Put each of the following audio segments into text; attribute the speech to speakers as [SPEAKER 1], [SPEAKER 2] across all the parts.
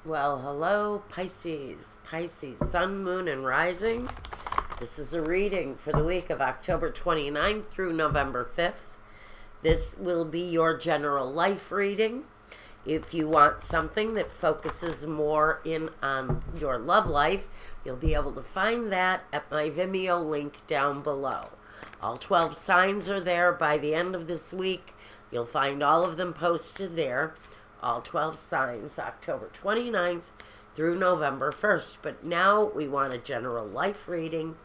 [SPEAKER 1] Well, hello, Pisces. Pisces, Sun, Moon, and Rising. This is a reading for the week of October 29th through November 5th. This will be your general life reading. If you want something that focuses more in on your love life, you'll be able to find that at my Vimeo link down below. All 12 signs are there by the end of this week. You'll find all of them posted there. All 12 signs, October 29th through November 1st. But now we want a general life reading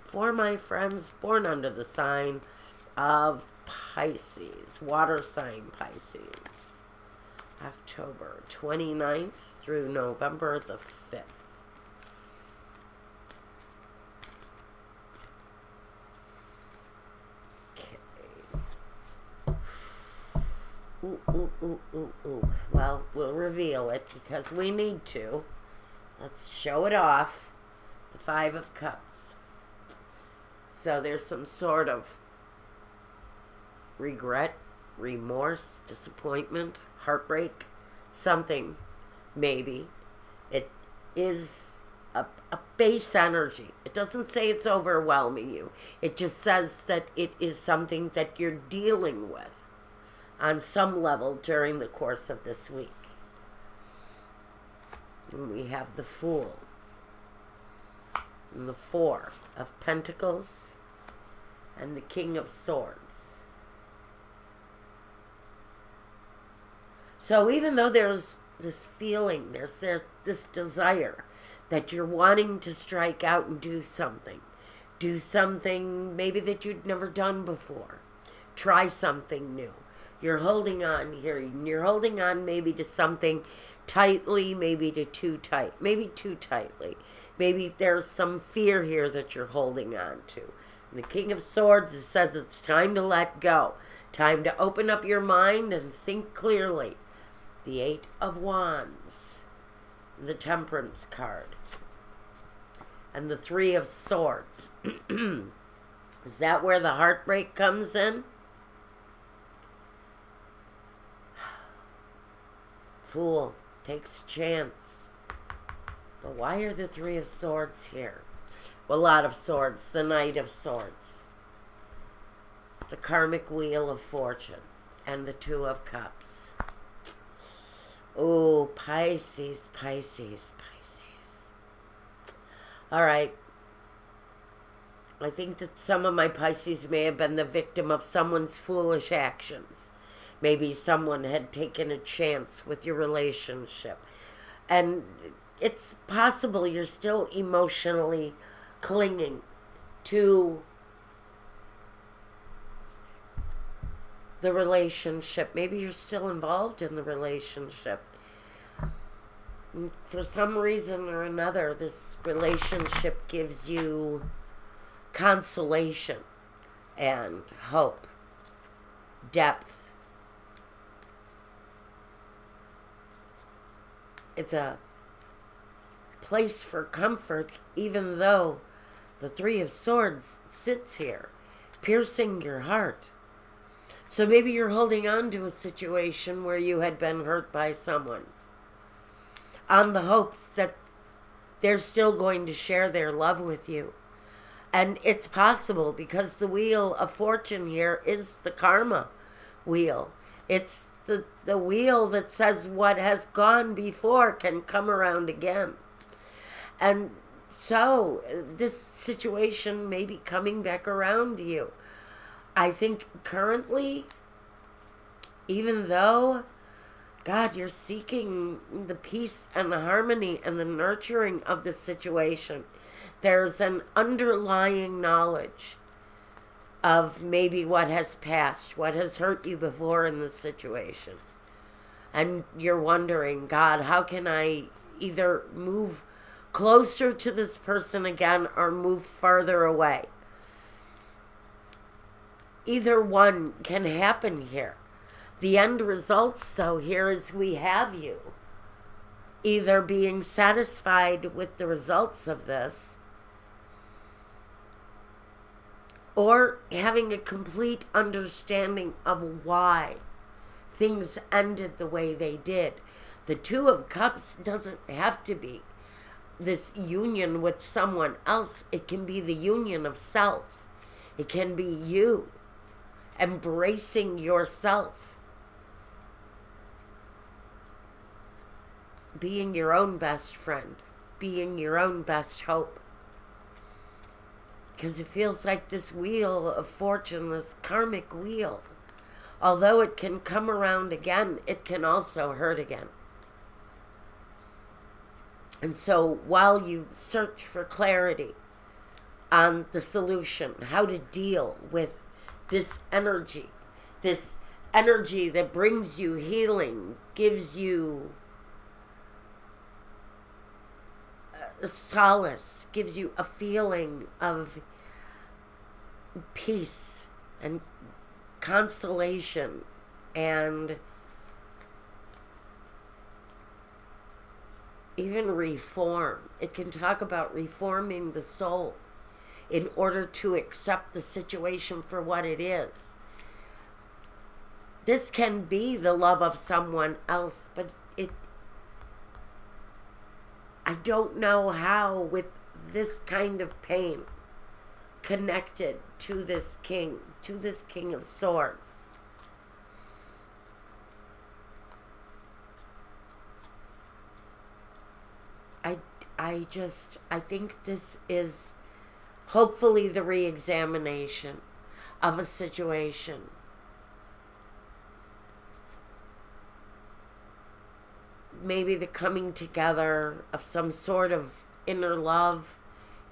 [SPEAKER 1] for my friends born under the sign of Pisces, water sign Pisces. October 29th through November the 5th. Ooh. Well, we'll reveal it because we need to. Let's show it off. The Five of Cups. So there's some sort of regret, remorse, disappointment, heartbreak, something, maybe. It is a base energy. It doesn't say it's overwhelming you. It just says that it is something that you're dealing with on some level during the course of this week. And we have the Fool and the Four of Pentacles and the King of Swords. So even though there's this feeling, there's this desire that you're wanting to strike out and do something maybe that you'd never done before, try something new. You're holding on here. You're holding on maybe to something tightly, maybe to too tight, maybe too tightly. Maybe there's some fear here that you're holding on to. And the King of Swords, it says it's time to let go. Time to open up your mind and think clearly. The Eight of Wands, the Temperance card, and the Three of Swords. Is that where the heartbreak comes in? Fool takes a chance. But why are the Three of Swords here? Well, a lot of swords. The Knight of Swords. The Karmic Wheel of Fortune. And the Two of Cups. Oh, Pisces, Pisces, Pisces. All right. I think that some of my Pisces may have been the victim of someone's foolish actions. Maybe someone had taken a chance with your relationship. And it's possible you're still emotionally clinging to the relationship. Maybe you're still involved in the relationship. For some reason or another, this relationship gives you consolation and hope, depth. It's a place for comfort, even though the Three of Swords sits here, piercing your heart. So maybe you're holding on to a situation where you had been hurt by someone, on the hopes that they're still going to share their love with you. And it's possible because the Wheel of Fortune here is the karma wheel. It's the wheel that says what has gone before can come around again. And so this situation may be coming back around to you. I think currently, even though, God, you're seeking the peace and the harmony and the nurturing of the situation, there's an underlying knowledge of maybe what has passed, what has hurt you before in this situation. And you're wondering, God, how can I either move closer to this person again or move farther away? Either one can happen here. The end results, though, here is we have you either being satisfied with the results of this or having a complete understanding of why things ended the way they did. The Two of Cups doesn't have to be this union with someone else. It can be the union of self. It can be you embracing yourself, being your own best friend, being your own best hope. Because it feels like this wheel of fortune, this karmic wheel, although it can come around again, it can also hurt again. And so while you search for clarity on the solution, how to deal with this energy that brings you healing, gives you solace, gives you a feeling of peace and consolation and even reform. It can talk about reforming the soul in order to accept the situation for what it is. This can be the love of someone else, but I don't know how, with this kind of pain connected to this King of Swords. I think this is hopefully the re-examination of a situation. Maybe the coming together of some sort of inner love,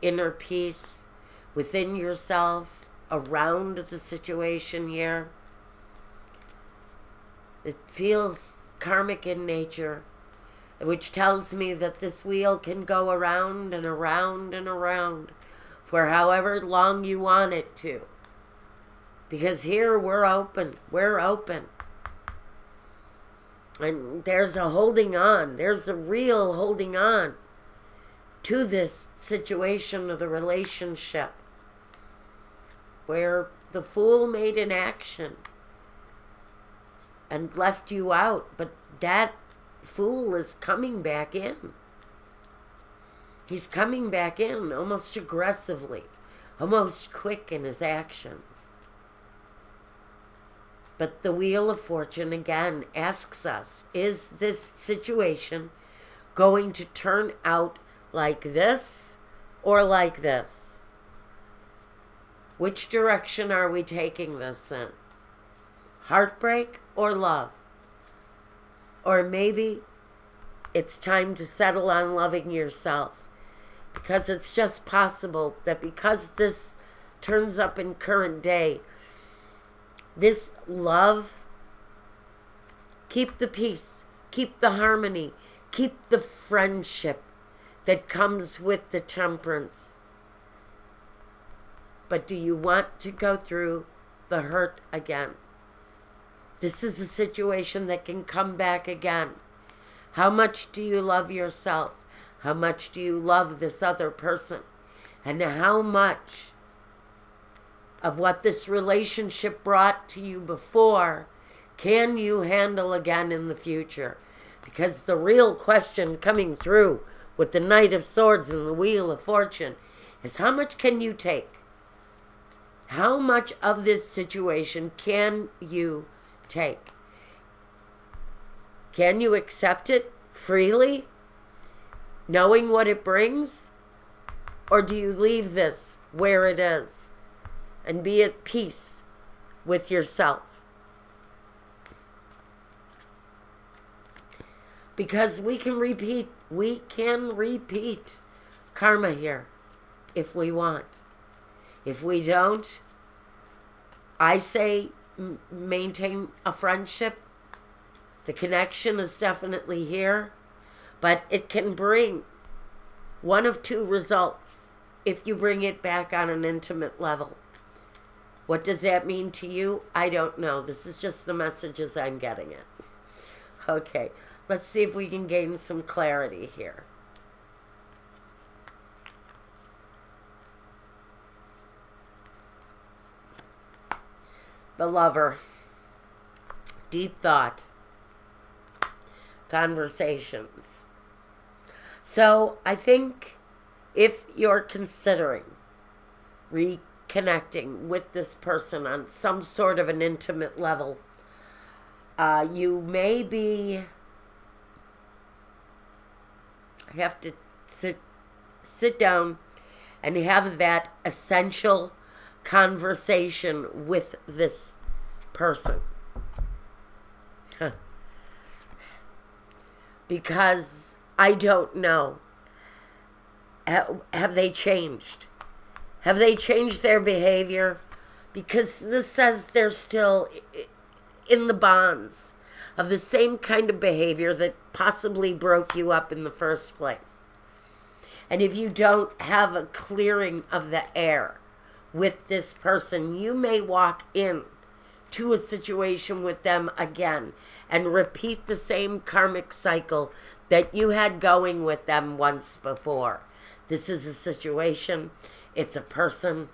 [SPEAKER 1] inner peace within yourself, around the situation here. It feels karmic in nature, which tells me that this wheel can go around and around and around for however long you want it to. Because here we're open. And there's a holding on. There's a real holding on to this situation of the relationship where the Fool made an action and left you out, but that Fool is coming back in. He's coming back in almost aggressively, almost quick in his actions. But the Wheel of Fortune again asks us, is this situation going to turn out like this or like this? Which direction are we taking this in? Heartbreak or love? Or maybe it's time to settle on loving yourself, because it's just possible that because this turns up in current day, this love, keep the peace, keep the harmony, keep the friendship that comes with the Temperance. But do you want to go through the hurt again? This is a situation that can come back again. How much do you love yourself? How much do you love this other person? And how much of what this relationship brought to you before can you handle again in the future? Because the real question coming through with the Knight of Swords and the Wheel of Fortune is, how much can you take? How much of this situation can you take? Can you accept it freely, knowing what it brings? Or do you leave this where it is and be at peace with yourself? Because we can repeat karma here if we want. If we don't, I say maintain a friendship. The connection is definitely here, but it can bring one of two results if you bring it back on an intimate level. What does that mean to you? I don't know. This is just the messages I'm getting it. Okay, let's see if we can gain some clarity here. The Lover. Deep thought. conversations. So I think if you're considering reconnecting with this person on some sort of an intimate level, you maybe have to sit down and have that essential conversation with this person. Because I don't know. Have they changed? Have they changed their behavior? Because this says they're still in the bonds of the same kind of behavior that possibly broke you up in the first place. And if you don't have a clearing of the air with this person, you may walk in to a situation with them again and repeat the same karmic cycle that you had going with them once before. This is a situation, it's a person,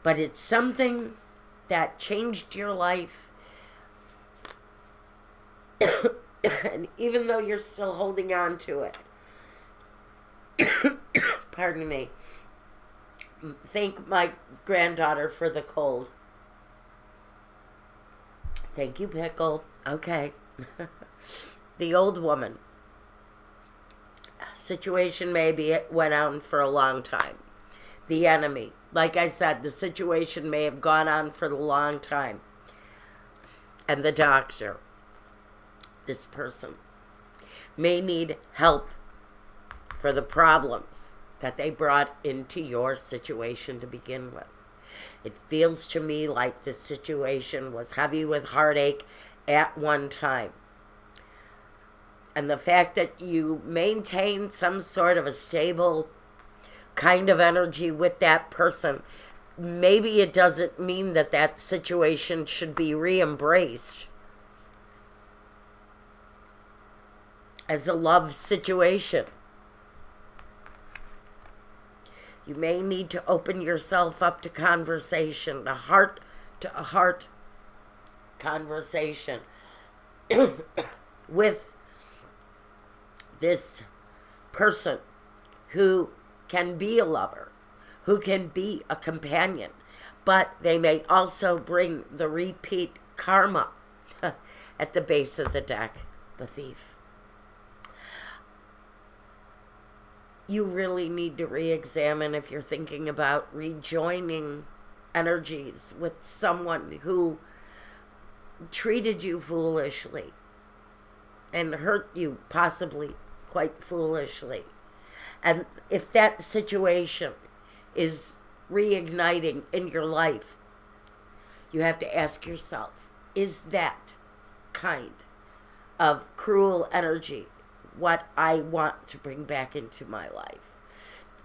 [SPEAKER 1] but it's something that changed your life. And even though you're still holding on to it, pardon me, thank my granddaughter for the cold. Thank you, Pickle. Okay. The old woman. Situation maybe it went on for a long time. The enemy. Like I said, the situation may have gone on for a long time. And the doctor, this person, may need help for the problems that they brought into your situation to begin with. It feels to me like this situation was heavy with heartache at one time. And the fact that you maintain some sort of a stable kind of energy with that person, maybe it doesn't mean that that situation should be re-embraced as a love situation. You may need to open yourself up to conversation, a heart-to-heart conversation with this person who can be a lover, who can be a companion, but they may also bring the repeat karma at the base of the deck, the Thief. You really need to re-examine if you're thinking about rejoining energies with someone who treated you foolishly and hurt you possibly quite foolishly. And if that situation is reigniting in your life, you have to ask yourself, is that kind of cruel energy what I want to bring back into my life?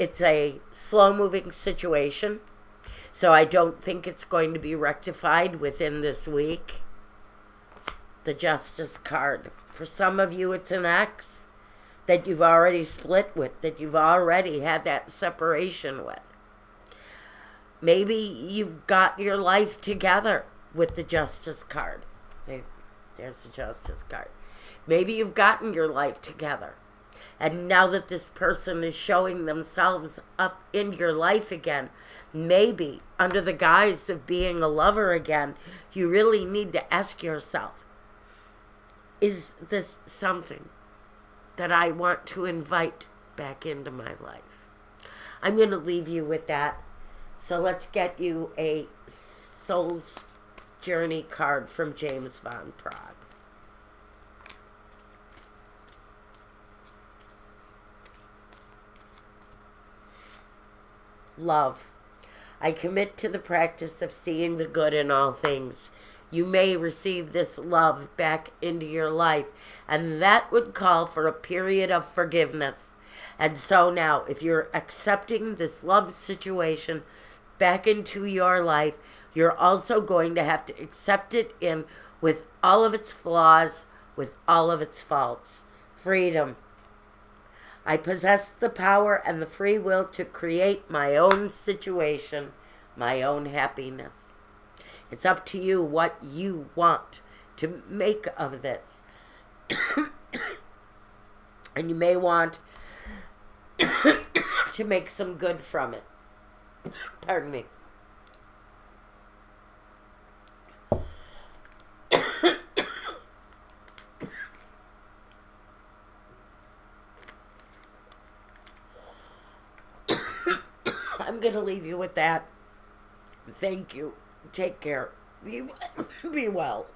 [SPEAKER 1] It's a slow-moving situation, so I don't think it's going to be rectified within this week. The Justice card. For some of you, it's an ex that you've already split with, that you've already had that separation with. Maybe you've got your life together with the Justice card. There's the Justice card. Maybe you've gotten your life together. And now that this person is showing themselves up in your life again, maybe under the guise of being a lover again, you really need to ask yourself, is this something that I want to invite back into my life? I'm going to leave you with that. So let's get you a Soul's Journey card from James Van Praagh. Love. I commit to the practice of seeing the good in all things. You may receive this love back into your life, and that would call for a period of forgiveness. And so now, if you're accepting this love situation back into your life, you're also going to have to accept it in with all of its flaws, with all of its faults. Freedom. I possess the power and the free will to create my own situation, my own happiness. It's up to you what you want to make of this. And you may want to make some good from it. Pardon me. I'm going to leave you with that. Thank you. Take care. Be well.